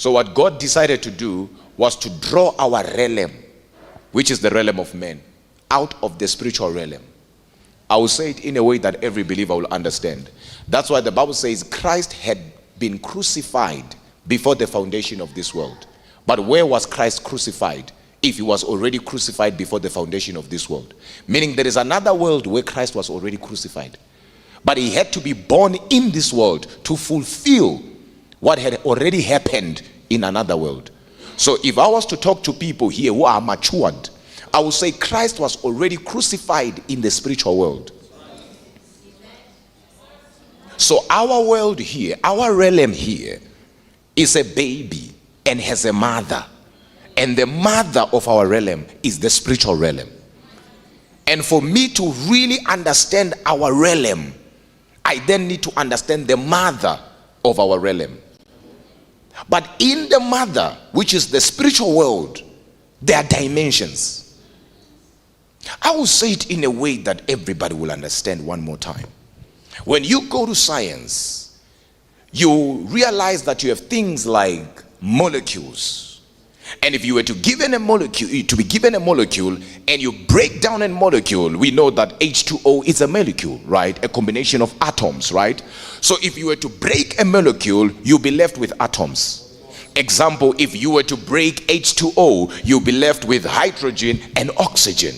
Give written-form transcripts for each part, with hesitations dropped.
So what God decided to do was to draw our realm, which is the realm of men, out of the spiritual realm. I will say it in a way that every believer will understand. That's why the Bible says Christ had been crucified before the foundation of this world. But where was Christ crucified if he was already crucified before the foundation of this world? Meaning there is another world where Christ was already crucified. But he had to be born in this world to fulfill what had already happened in another world. So if I was to talk to people here who are matured, I would say Christ was already crucified in the spiritual world. So our world here, our realm here, is a baby and has a mother. And the mother of our realm is the spiritual realm. And for me to really understand our realm, I then need to understand the mother of our realm. But in the mother, which is the spiritual world, there are dimensions. I will say it in a way that everybody will understand one more time. When you go to science, you realize that you have things like molecules. And if you were to be given a molecule and you break down a molecule, we know that H2O is a molecule, right? A combination of atoms, right? So if you were to break a molecule, you'll be left with atoms. Example, if you were to break H2O, you'll be left with hydrogen and oxygen.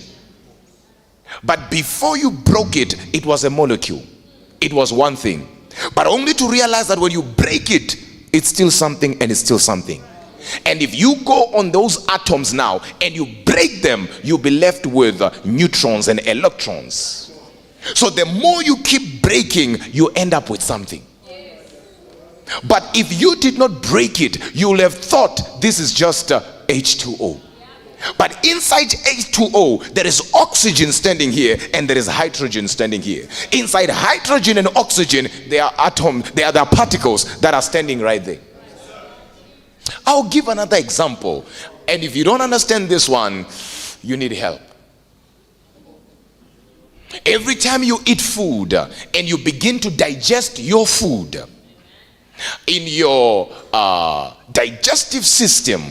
But before you broke it, it was a molecule. It was one thing. But only to realize that when you break it, it's still something and it's still something. And if you go on those atoms now and you break them, you'll be left with neutrons and electrons. So the more you keep breaking, you end up with something. But if you did not break it, you will have thought this is just H2O. But inside H2O, there is oxygen standing here and there is hydrogen standing here. Inside hydrogen and oxygen, there are atoms, there are particles that are standing right there. I'll give another example. And if you don't understand this one, you need help. Every time you eat food and you begin to digest your food, in your digestive system,